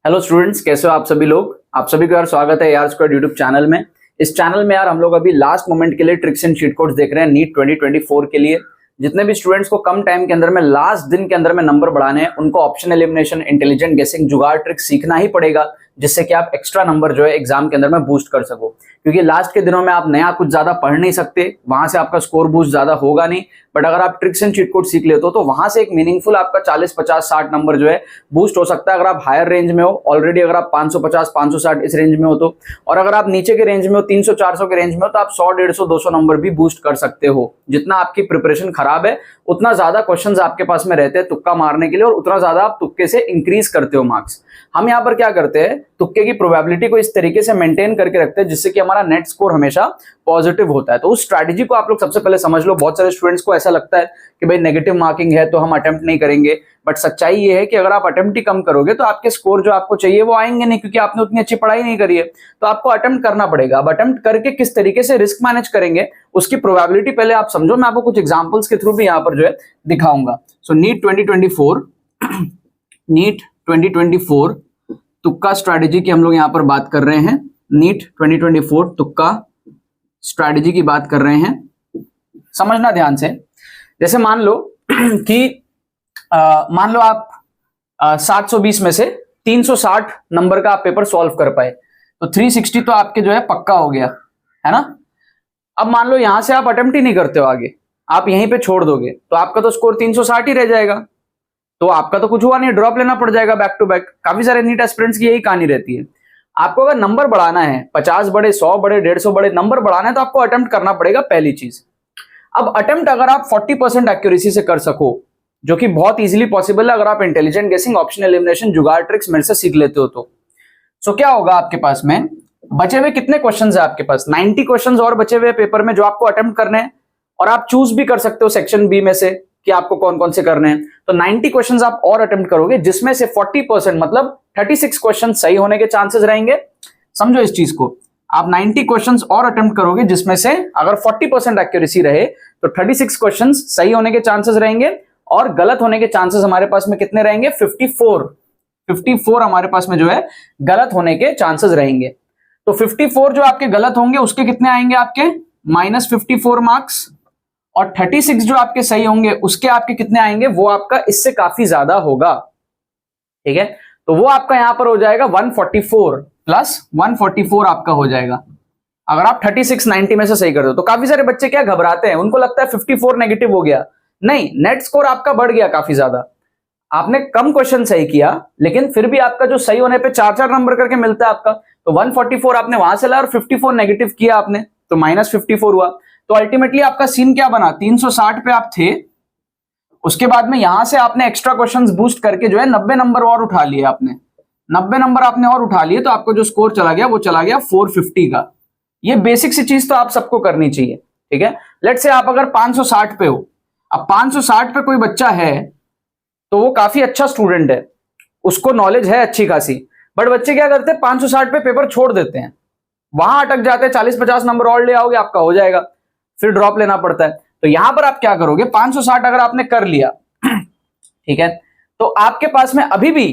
Hello students, कैसे हो आप सभी लोग। आप सभी को यार स्वागत है यार स्क्वाड यूट्यूब चैनल में। इस चैनल में यार हम लोग अभी लास्ट मोमेंट के लिए ट्रिक्स एंड चीट कोड्स देख रहे हैं नीट 2024 के लिए। जितने भी स्टूडेंट्स को कम टाइम के अंदर में लास्ट दिन के अंदर में नंबर बढ़ाने हैं, उनको ऑप्शन एलिमिनेशन, इंटेलिजेंट गेसिंग, जुगाड़ ट्रिक सीखना ही पड़ेगा, जिससे कि आप एक्स्ट्रा नंबर जो है एग्जाम के अंदर में बूस्ट कर सको। क्योंकि लास्ट के दिनों में आप नया कुछ ज्यादा पढ़ नहीं सकते, वहां से आपका स्कोर बूस्ट ज्यादा होगा नहीं। बट अगर आप ट्रिक्स एंड चीट कोड सीख लेते हो तो वहां से एक मीनिंगफुल आपका 40, 50, 60 नंबर जो है बूस्ट हो सकता है। अगर आप हायर रेंज में हो ऑलरेडी, अगर आप 550, 560 इस रेंज में हो तो, और अगर आप नीचे के रेंज में हो 300, 400 के रेंज में हो तो आप 100, 150, 200 नंबर भी बूस्ट कर सकते हो। जितना आपकी प्रिपरेशन खराब है उतना ज्यादा क्वेश्चंस आपके पास में रहते हैं तुक्का मारने के लिए, और उतना ज्यादा आप तुक्के से इंक्रीज करते हो मार्क्स। हम यहाँ पर क्या करते हैं, तुक्के की प्रोबेबिलिटी को इस तरीके से मेंटेन करके रखते हैं जिससे कि हमारा नेट स्कोर हमेशा पॉजिटिव होता है। तो उस स्ट्रैटेजी को आप लोग सबसे पहले समझ लो। बहुत सारे स्टूडेंट्स को ऐसा लगता है कि भाई नेगेटिव मार्किंग है तो हम अटेम्प्ट नहीं करेंगे, बट सच्चाई ये है कि अगर आप अटेम्प्ट ही कम करोगे तो आपके स्कोर जो आपको चाहिए वो आएंगे नहीं, क्योंकि आपने उतनी अच्छी पढ़ाई नहीं करी है। तो आपको अटेम्प्ट करना पड़ेगा। अब अटेम्प्ट करके किस तरीके से रिस्क मैनेज करेंगे उसकी प्रोबेबिलिटी पहले आप समझो। मैं आपको कुछ एग्जांपल्स के थ्रू भी यहाँ पर जो है दिखाऊंगा। सो नीट 2024 तुक्का स्ट्रैटेजी की हम लोग यहाँ पर बात कर रहे हैं। नीट 2024 तुक्का स्ट्रैटेजी की बात कर रहे हैं, समझना ध्यान से। जैसे मान लो कि मान लो आप 720 में से 360 नंबर का आप पेपर सॉल्व कर पाए तो 360 तो आपके जो है पक्का हो गया, है ना। अब मान लो यहां से आप अटेम्प्ट ही नहीं करते हो, आगे आप यहीं पे छोड़ दोगे तो आपका तो स्कोर 360 ही रह जाएगा। तो आपका तो कुछ हुआ नहीं, ड्रॉप लेना पड़ जाएगा बैक टू बैक। काफी सारे नीट एस्पिरेंट्स की यही कहानी रहती है। आपको अगर नंबर बढ़ाना है, 50 बढ़े, 100 बढ़े, 150 बढ़े, नंबर बढ़ाना है तो आपको अटेम्प्ट करना पड़ेगा, पहली चीज। अब अटेम्प्ट अगर आप 40% एक्यूरेसी से कर सको, जो कि बहुत इजीली पॉसिबल है अगर आप इंटेलिजेंट गेसिंग, ऑप्शन एलिमिनेशन, जुगाड़ ट्रिक्स मेरे से सीख लेते हो तो। सो क्या होगा आपके पास में बचे हुए कितने क्वेश्चंस है आपके पास, 90 क्वेश्चंस और बचे हुए पेपर में जो आपको अटेम्प्ट करने हैं। और आप चूज भी कर सकते हो सेक्शन बी में से कि आपको कौन कौन से करने हैं। तो 90 क्वेश्चंस आप और अटेम्प्ट करोगे, जिसमें से 40% मतलब 36 क्वेश्चन सही होने के चांसेस रहेंगे। समझो इस चीज को, आप 90 क्वेश्चंस और अटेम्प्ट करोगे जिसमें से अगर 40% एक्यूरेसी रहे तो 36 क्वेश्चंस सही होने के चांसेस रहेंगे, और गलत होने के चांसेस हमारे पास में कितने रहेंगे, 54 हमारे पास में जो है गलत होने के चांसेस रहेंगे। तो 54 जो आपके गलत होंगे उसके कितने आएंगे, आपके -54 मार्क्स, और 36 जो आपके सही होंगे उसके आपके कितने आएंगे, वो आपका इससे काफी ज्यादा होगा। ठीक है, तो वो आपका यहां पर हो जाएगा 144 प्लस 144 आपका हो जाएगा अगर आप 36 90 में से सही कर दो। तो काफी सारे बच्चे क्या घबराते हैं, उनको लगता है 54 नेगेटिव हो गया। नहीं, नेट स्कोर आपका बढ़ गया काफी ज्यादा। आपने कम क्वेश्चन सही किया लेकिन फिर भी आपका जो सही होने पे 4-4 नंबर करके मिलता है आपका। तो 144 आपने वहां से लाया और 54 नेगेटिव किया आपने, तो -54 हुआ। तो अल्टीमेटली आपका सीन क्या बना, 360 पे आप थे, उसके बाद में यहां से आपने एक्स्ट्रा क्वेश्चंस बूस्ट करके जो है 90 नंबर और उठा लिए आपने। 90 नंबर आपने और उठा लिए तो आपको जो स्कोर चला गया वो चला गया 450 का। ये बेसिक सी चीज तो आप सबको करनी चाहिए। ठीक है, लेट्स से आप अगर 560 पे हो, अब 560 पे कोई बच्चा है तो वो काफी अच्छा स्टूडेंट है, उसको नॉलेज है अच्छी खासी। बट बच्चे क्या करते हैं, 560 पे पेपर छोड़ देते हैं, वहां अटक जाते हैं। 40-50 नंबर और ले आओगे आपका हो जाएगा, फिर ड्रॉप लेना पड़ता है। तो यहां पर आप क्या करोगे, 560 अगर आपने कर लिया ठीक है, तो आपके पास में अभी भी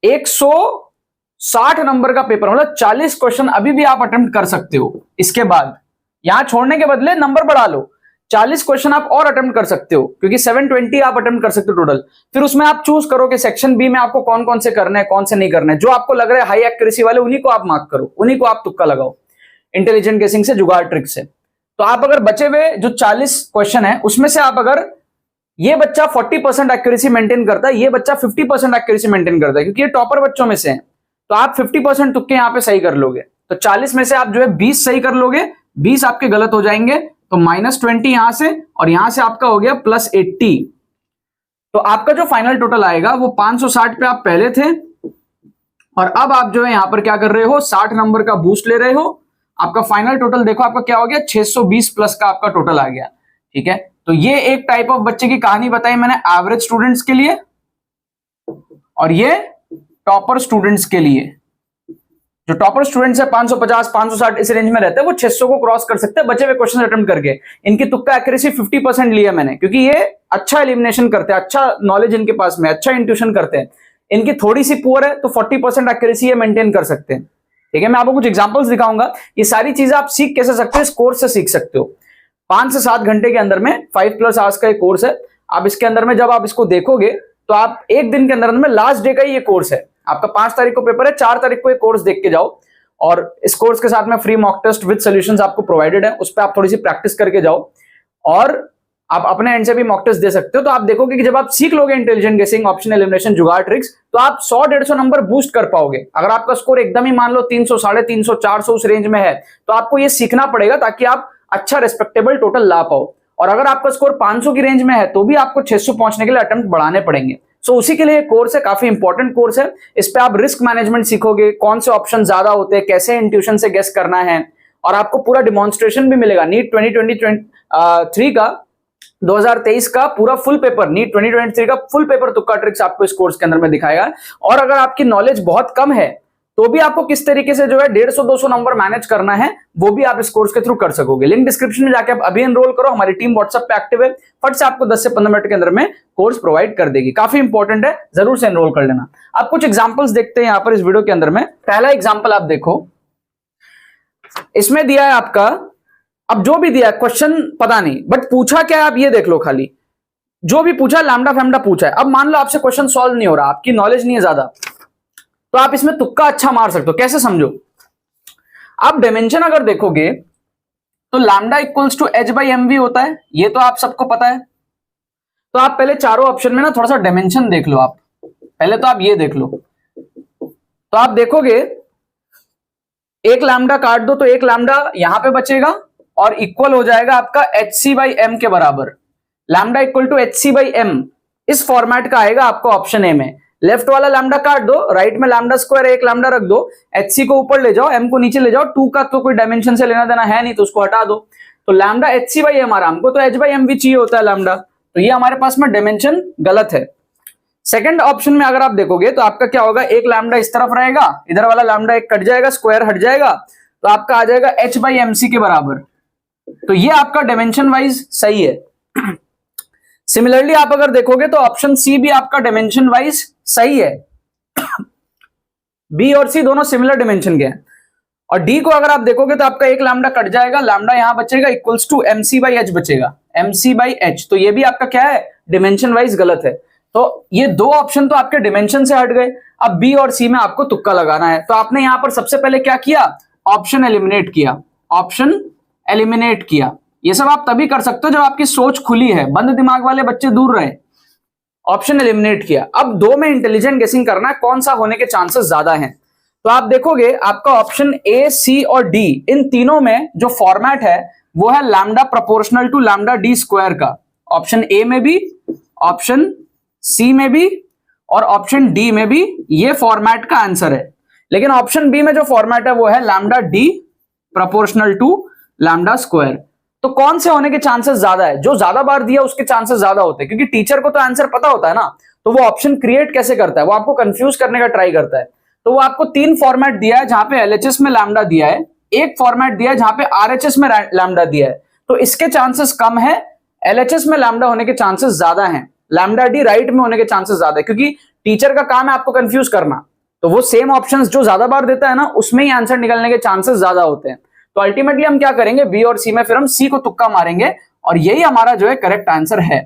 160 नंबर का पेपर, मतलब 40 क्वेश्चन अभी भी आप अटेम्प्ट कर सकते हो। इसके बाद यहां छोड़ने के बदले नंबर बढ़ा लो, 40 क्वेश्चन आप और अटेम्प्ट कर सकते हो, क्योंकि 720 आप अटेम्प्ट कर सकते हो टोटल। फिर उसमें आप चूज करो कि सेक्शन बी में आपको कौन कौन से करने हैं, कौन से नहीं करने हैं। जो आपको लग रहा है हाई एक्यूरेसी वाले उन्हीं को आप मार्क करो, उन्हीं को आप तुक्का लगाओ इंटेलिजेंट गेसिंग से, जुगाड़ ट्रिक से। तो आप अगर बचे हुए जो 40 क्वेश्चन है उसमें से आप अगर, ये बच्चा 40% एक्यूरेसी मेंटेन करता है, ये बच्चा 50% एक्यूरेसी मेंटेन करता है, क्योंकि ये टॉपर बच्चों में से है, तो आप 50% तुक्के यहां पे सही कर लोगे। तो 40 में से आप जो है 20 सही कर लोगे, 20 आपके गलत हो जाएंगे, तो -20 यहां से, और यहां से आपका हो गया +80। तो आपका जो फाइनल टोटल आएगा वो 560 पे आप पहले थे, और अब आप जो है यहां पर क्या कर रहे हो, 60 नंबर का बूस्ट ले रहे हो। आपका फाइनल टोटल देखो आपका क्या हो गया, 620 प्लस का आपका टोटल आ गया। ठीक है, तो ये एक टाइप ऑफ बच्चे की कहानी बताई मैंने एवरेज स्टूडेंट्स के लिए, और ये टॉपर स्टूडेंट्स के लिए। जो टॉपर स्टूडेंट्स है 550, 560 इस रेंज में रहते हैं, वो 600 को क्रॉस कर सकते हैं बचे हुए क्वेश्चन अटेम्प्ट करके। इनकी तुक्का एक्यूरेसी 50% लिया मैंने, क्योंकि ये अच्छा एलिमिनेशन करते हैं, अच्छा नॉलेज इनके पास में, अच्छा इंट्यूशन करते हैं। इनकी थोड़ी सी पुअर है तो 40% एक्यूरेसी ये मेंटेन कर सकते हैं। ठीक है, मैं आपको कुछ एग्जांपल्स दिखाऊंगा। ये सारी चीजें आप सीख कैसे सकते हो, इस कोर्स से सीख सकते हो। 5 से 7 घंटे के अंदर में 5+ आवर्स का ये कोर्स है। आप इसके अंदर में जब आप इसको देखोगे तो आप एक दिन के अंदर में, लास्ट डे का ही ये कोर्स है आपका, 5 तारीख को पेपर है, 4 तारीख को ये कोर्स देख के जाओ। और इस कोर्स के साथ में free mock test with solutions आपको प्रोवाइडेड है, उस पर आप थोड़ी सी प्रैक्टिस करके जाओ और आप अपने एंड से भी मॉक टेस्ट दे सकते हो। तो आप देखोगे कि जब आप सीख लोगे इंटेलिजेंट गेसिंग, ऑप्शन एलिमिनेशन, जुगाड़ ट्रिक्स, तो आप 100-150 नंबर बूस्ट कर पाओगे। अगर आपका स्कोर एकदम ही मान लो 300, 350, 400 उस रेंज में है, तो आपको ये सीखना पड़ेगा ताकि आप अच्छा रिस्पेक्टेबल टोटल ला पाओ। और अगर आपका स्कोर 500 की रेंज में है तो भी आपको 600 पहुंचने के लिए अटेम्प्ट बढ़ाने पड़ेंगे। सो उसी के लिए कोर्स है, काफी इंपॉर्टेंट कोर्स है। इस पे आप रिस्क मैनेजमेंट सीखोगे, कौन से ऑप्शन ज्यादा होते हैं, कैसे इंट्यूशन से गेस करना है, और आपको पूरा डिमॉन्स्ट्रेशन भी मिलेगा। नीट 2023 का 2023 का पूरा फुल पेपर, नीट 2023 का फुल पेपर तुक्का ट्रिक्स आपको इस कोर्स के अंदर में दिखाएगा। और अगर आपकी नॉलेज बहुत कम है तो भी आपको किस तरीके से जो है 150-200 नंबर मैनेज करना है, वो भी आप इस कोर्स के थ्रू कर सकोगे। लिंक डिस्क्रिप्शन में जाके आप अभी एनरोल करो। हमारी टीम व्हाट्सएप पे एक्टिव है, फट से आपको 10 से 15 मिनट के अंदर में कोर्स प्रोवाइड कर देगी। काफी इंपॉर्टेंट है, जरूर से एनरोल कर लेना। आप कुछ एग्जांपल्स देखते हैं यहाँ पर इस वीडियो के अंदर में। पहला एग्जांपल आप देखो, इसमें दिया है आपका, अब जो भी दिया है क्वेश्चन पता नहीं, बट पूछा क्या है आप ये देख लो। खाली जो भी पूछा लैम्डा फैम्डा पूछा है। अब मान लो आपसे क्वेश्चन सॉल्व नहीं हो रहा, आपकी नॉलेज नहीं है ज्यादा, तो आप इसमें तुक्का अच्छा मार सकते हो। कैसे समझो, आप डायमेंशन अगर देखोगे तो लैम्डा इक्वल्स टू h/mv होता है, ये तो आप सबको पता है। तो आप पहले चारों ऑप्शन में ना थोड़ा सा डायमेंशन देख लो। आप पहले तो आप ये देख लो, तो आप देखोगे एक लैम्डा काट दो तो एक लैम्डा यहां पे बचेगा और इक्वल हो जाएगा आपका hc/m के बराबर। लैम्डा इक्वल टू hc/m इस फॉर्मेट का आएगा आपको ऑप्शन ए में। लेफ्ट वाला लैम्डा काट दो, राइट में लैम्डा स्क्वायर एक लैम्डा रख दो, hc को ऊपर ले जाओ, m को नीचे ले जाओ। 2 का तो कोई डायमेंशन से लेना देना है नहीं तो उसको हटा दो। तो लैम्डा hc/m आ रहा, हमको तो h/m भी चाहिए होता है लैम्डा, तो ये हमारे पास में डायमेंशन गलत है। सेकंड ऑप्शन में अगर आप देखोगे तो आपका क्या होगा, एक लैम्डा इस तरफ रहेगा, इधर वाला लैम्डा एक कट जाएगा, स्क्वायर हट जाएगा, तो आपका आ जाएगा h/mc के बराबर। तो ये आपका डायमेंशन वाइज सही है। सिमिलरली आप अगर देखोगे तो ऑप्शन सी भी आपका डायमेंशन वाइज सही है। बी और सी दोनों सिमिलर डायमेंशन के हैं। और डी को अगर आप देखोगे तो आपका एक लैम्डा कट जाएगा, लैम्डा यहां बचेगा, इक्वल्स टू mc/h बचेगा, mc/h। तो ये भी आपका क्या है, डायमेंशन वाइज गलत है। तो ये दो ऑप्शन तो आपके डायमेंशन से हट गए। अब बी और सी में आपको तुक्का लगाना है। तो आपने यहां पर सबसे पहले क्या किया, ऑप्शन एलिमिनेट किया, ऑप्शन एलिमिनेट किया। ये सब आप तभी कर सकते हो जब आपकी सोच खुली है, बंद दिमाग वाले बच्चे दूर रहे। ऑप्शन एलिमिनेट किया। अब दो में इंटेलिजेंट गेसिंग करना है, कौन सा होने के चांसेस ज्यादा हैं। तो आप देखोगे आपका ऑप्शन ए, सी और डी, इन तीनों में जो फॉर्मेट है वो है lambda proportional to lambda D square का। ऑप्शन ए में भी, ऑप्शन सी में भी और ऑप्शन डी में भी ये फॉर्मेट का आंसर है। लेकिन ऑप्शन बी में जो फॉर्मेट है वो है lambda D proportional to lambda square. तो कौन से होने के चांसेस ज्यादा है, जो ज्यादा बार दिया उसके चांसेस ज्यादा होते हैं, क्योंकि टीचर को तो आंसर पता होता है ना, तो वो ऑप्शन क्रिएट कैसे करता है, वो आपको कंफ्यूज करने का ट्राई करता है। तो वो आपको 3 फॉर्मेट दिया है जहां पे एलएचएस में लैम्डा दिया है, एक फॉर्मेट दिया है जहां पे आरएचएस में लैम्डा दिया है। तो इसके चांसेस कम है, एलएचएस में लैम्डा होने के चांसेस ज्यादा हैं, लैम्डा डी राइट में होने के चांसेस ज्यादा है, क्योंकि टीचर का काम है आपको कंफ्यूज करना। तो वो सेम ऑप्शंस जो ज्यादा बार देता है ना, उसमें ही आंसर निकलने के चांसेस ज्यादा होते हैं। तो अल्टीमेटली हम क्या करेंगे, बी और सी में फिर हम सी को तुक्का मारेंगे और यही हमारा जो है करेक्ट आंसर है।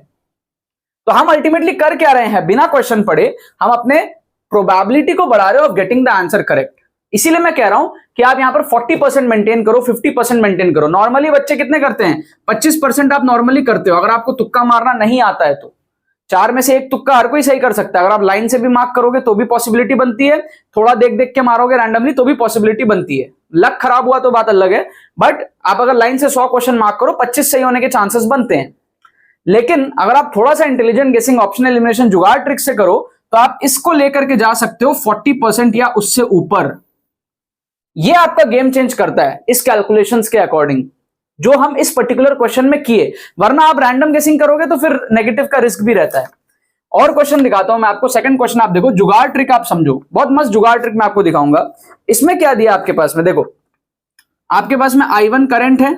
तो हम अल्टीमेटली कर क्या रहे हैं, बिना क्वेश्चन पढ़े हम अपने प्रोबेबिलिटी को बढ़ा रहे हो of getting the answer correct. इसीलिए मैं कह रहा हूं कि आप यहां पर 40% मेंटेन करो, 50% मेंटेन करो। नॉर्मली बच्चे कितने करते हैं, 25% आप नॉर्मली करते हो। अगर आपको तुक्का मारना नहीं आता है तो 4 में से एक तुक्का हर कोई सही कर सकता है। अगर आप लाइन से भी मार्क करोगे तो भी पॉसिबिलिटी बनती है, थोड़ा देख देख के मारोगे रैंडमली तो भी पॉसिबिलिटी बनती है। लक खराब हुआ तो बात अलग है, बट आप अगर लाइन से 100 क्वेश्चन मार्क करो 25 सही होने के चांसेस बनते हैं। लेकिन अगर आप थोड़ा सा इंटेलिजेंट गेसिंग, ऑप्शन एलिमिनेशन, जुगाड़ ट्रिक से करो तो आप इसको लेकर के जा सकते हो 40% या उससे ऊपर। ये आपका गेम चेंज करता है इस कैलकुलेशंस के अकॉर्डिंग जो हम इस पर्टिकुलर क्वेश्चन में किए। वरना आप रैंडम गेसिंग करोगे तो फिर नेगेटिव का रिस्क भी रहता है। और क्वेश्चन दिखाता हूं मैं आपको। सेकंड क्वेश्चन आप देखो, जुगाड़ ट्रिक आप समझो, बहुत मस्त जुगाड़ ट्रिक मैं आपको दिखाऊंगा। इसमें क्या दिया आपके पास में, देखो आपके पास में I1 करंट है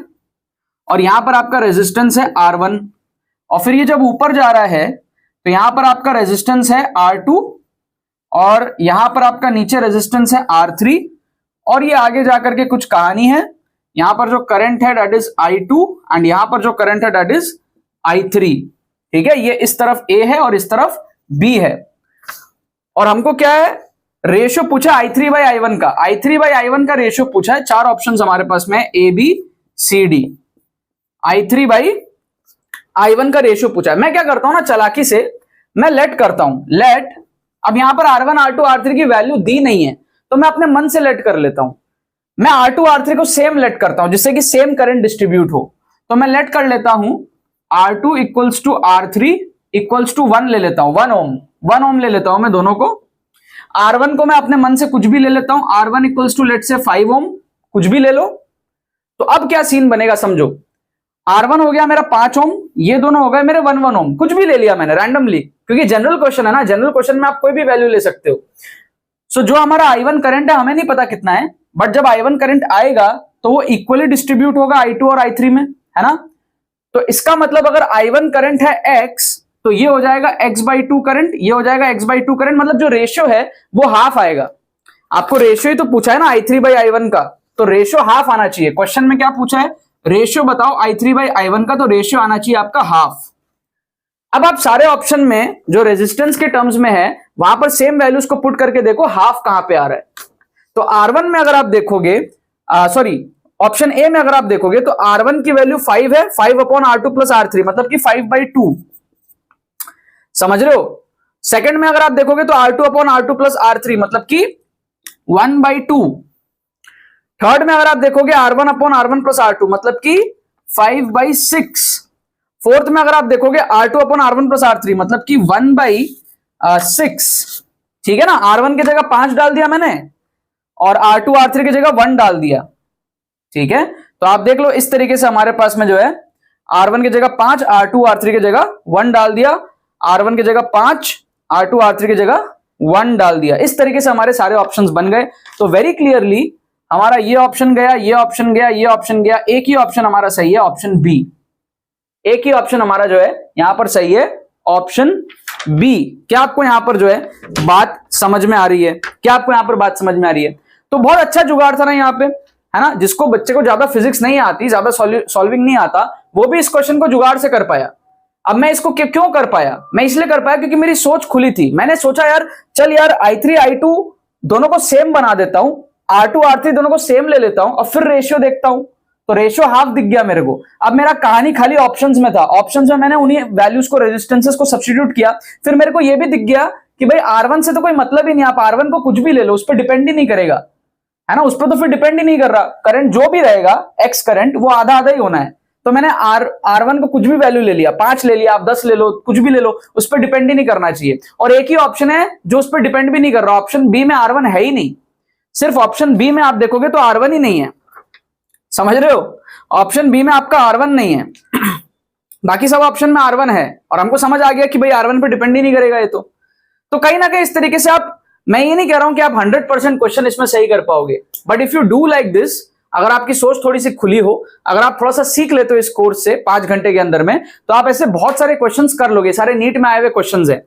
और यहां पर आपका रेजिस्टेंस है R1, और फिर ये जब ऊपर जा रहा है तो यहां पर आपका रेजिस्टेंस है R2 और यहां पर आपका नीचे रेजिस्टेंस है R3 और ये आगे जाकर के कुछ कहानी है। यहां पर जो करंट है दैट इज I2 एंड यहां पर जो करंट है दैट इज I3। ठीक है, ये इस तरफ A है और इस तरफ B है और हमको क्या है, रेशियो पूछा I3/I1 का। I3/I1 का रेशियो पूछा है। चार ऑप्शंस हमारे पास में ABCD। I3/I1 का रेशियो पूछा है। मैं क्या करता हूं ना, चालाकी से मैं लेट करता हूं। लेट, अब यहां पर R1 R2 R3 की वैल्यू दी नहीं है तो मैं अपने मन से लेट कर लेता हूं। मैं R2 R3 को सेम लेट करता हूं जिससे कि सेम करंट डिस्ट्रीब्यूट हो। तो मैं लेट कर लेता हूं R2 equals to R3 equals to 1 ले लेता हूं, 1 ओम ले लेता हूं मैं दोनों को। R1 को मैं अपने मन से कुछ भी ले लेता हूं, R1 इक्वल्स टू लेट से 5 ओम, कुछ भी ले लो। तो अब क्या सीन बनेगा समझो, R1 हो गया मेरा 5 ओम, ये दोनों हो गए मेरे 1 ओम, कुछ भी ले लिया मैंने रैंडमली, क्योंकि जनरल क्वेश्चन है ना, जनरल क्वेश्चन में आप कोई भी वैल्यू ले सकते हो। सो जो हमारा I1 करंट है हमें नहीं पता कितना है, बट जब I1 करंट आएगा तो वो इक्वली डिस्ट्रीब्यूट होगा I2 और I3 में, है ना। तो इसका मतलब अगर I1 करंट है X तो ये हो जाएगा X/2 करंट, ये हो जाएगा X/2 करंट, मतलब जो रेशियो है वो हाफ आएगा। आपको रेशियो ही तो पूछा है ना I3/I1 का, तो रेशियो हाफ आना चाहिए। क्वेश्चन में क्या पूछा है, रेशियो बताओ I3/I1 का, तो रेशियो आना चाहिए आपका हाफ। अब आप सारे ऑप्शन में जो रेजिस्टेंस के टर्म्स में है वहां पर सेम वैल्यूज को पुट करके देखो हाफ कहां पे आ रहा है। तो R1 में अगर आप देखोगे, सॉरी ऑप्शन ए में अगर आप देखोगे तो R1 की वैल्यू 5 है, 5/R2 प्लस R3 मतलब कि 5/2, समझ रहे हो। सेकंड में अगर आप देखोगे तो R2/R2 प्लस R3 मतलब कि 1/2। थर्ड में अगर आप देखोगे R1/R1 प्लस R2 मतलब कि 5/6। फोर्थ में अगर आप देखोगे R2/R1 प्लस R3 मतलब कि 1/6। ठीक है ना, R1 की जगह 5 डाल दिया मैंने और R2 R3 की जगह 1 डाल दिया। ठीक है, तो आप देख लो इस तरीके से हमारे पास में जो है R1 की जगह 5, R2 R3 की जगह 1 डाल दिया, R1 की जगह 5, R2 R3 की जगह 1 डाल दिया। इस तरीके से हमारे सारे ऑप्शंस बन गए। तो वेरी क्लियरली हमारा ये ऑप्शन गया, ये ऑप्शन गया, ये ऑप्शन गया, एक ही ऑप्शन हमारा सही है, ऑप्शन बी। एक ही ऑप्शन हमारा जो है यहां पर सही है, ऑप्शन बी। क्या आपको यहां पर जो है बात समझ में आ रही है? क्या आपको यहां पर बात समझ में आ रही है? तो बहुत अच्छा जुगाड़ था ना यहाँ पे, है ना। जिसको बच्चे को ज्यादा फिजिक्स नहीं आती, ज्यादा सॉल्विंग नहीं आता, वो भी इस क्वेश्चन को जुगाड़ से कर पाया। अब मैं इसको क्यों कर पाया? मैं इसलिए कर पाया क्योंकि मेरी सोच खुली थी। मैंने सोचा यार चल यार I3 I2 दोनों को सेम बना देता हूं, R2 R3 दोनों को सेम ले लेता हूं और फिर रेशियो देखता हूं। तो रेशियो हाफ दिख गया मेरे को। अब मेरा कहानी खाली ऑप्शंस में था, ऑप्शंस में मैंने उन्हीं वैल्यूज को, रेजिस्टेंसेस को सब्स्टिट्यूट किया। फिर मेरे को यह भी दिख गया कि भाई R1 से तो कोई मतलब ही नहीं, आप R1 को कुछ भी ले लो, उस पर डिपेंड ही नहीं करेगा, है ना। उस पर तो फिर डिपेंड ही नहीं कर रहा। करंट जो भी रहेगा एक्स करंट, वो आधा आधा ही होना है। तो मैंने R1 को कुछ भी वैल्यू ले लिया, 5 ले लिया, आप 10 ले लो, कुछ भी ले लो, उस पर डिपेंड ही नहीं करना चाहिए। और एक ही ऑप्शन है जो उस पर डिपेंड भी नहीं कर रहा, ऑप्शन बी में R1 है ही नहीं। सिर्फ ऑप्शन बी में आप देखोगे तो R1 ही नहीं है, समझ रहे हो। ऑप्शन बी में आपका R1 नहीं है, बाकी सब ऑप्शन में R1 है। और हमको समझ आ गया कि भाई R1 पे डिपेंड ही नहीं करेगा ये। तो कहीं ना कहीं इस तरीके से आप, मैं ये नहीं कह रहा हूं कि आप 100% क्वेश्चन इसमें सही कर पाओगे, but if you do like this, अगर आपकी सोच थोड़ी सी खुली हो, अगर आप थोड़ा सा सीख लेते हो इस कोर्स से 5 घंटे के अंदर में, तो आप ऐसे बहुत सारे क्वेश्चंस कर लोगे। सारे नीट में आए हुए क्वेश्चंस हैं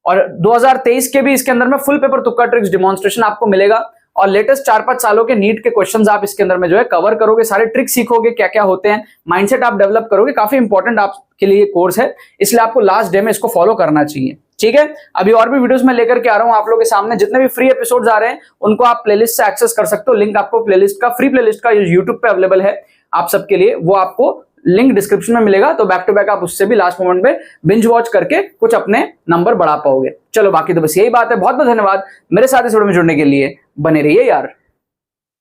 और 2023 के भी इसके अंदर में फुल पेपर तुक्का ट्रिक्स डेमोन्स्ट्रेशन आपको मिलेगा। और लेटेस्ट 4-5 सालों के नीट के क्वेश्चंस आप इसके अंदर में जो है कवर करोगे, सारे ट्रिक्स सीखोगे, क्या क्या होते हैं, माइंडसेट आप डेवलप करोगे। काफी इंपॉर्टेंट आपके लिए कोर्स है, इसलिए आपको लास्ट डे में इसको फॉलो करना चाहिए। ठीक है, अभी और भी वीडियोस मैं लेकर के आ रहा हूं आप लोगों के सामने। जितने भी फ्री एपिसोड्स आ रहे हैं उनको आप प्लेलिस्ट से एक्सेस कर सकते हो। लिंक आपको प्लेलिस्ट का, फ्री प्लेलिस्ट का यूट्यूब पे अवेलेबल है आप सबके लिए, वो आपको लिंक डिस्क्रिप्शन में मिलेगा। तो बैक टू बैक आप उससे भी लास्ट मोमेंट पे बिंज वॉच करके कुछ अपने नंबर बढ़ा पाओगे। चलो बाकी तो बस यही बात है। बहुत बहुत धन्यवाद मेरे साथ इस वीडियो में जुड़ने के लिए। बने रहिए यार।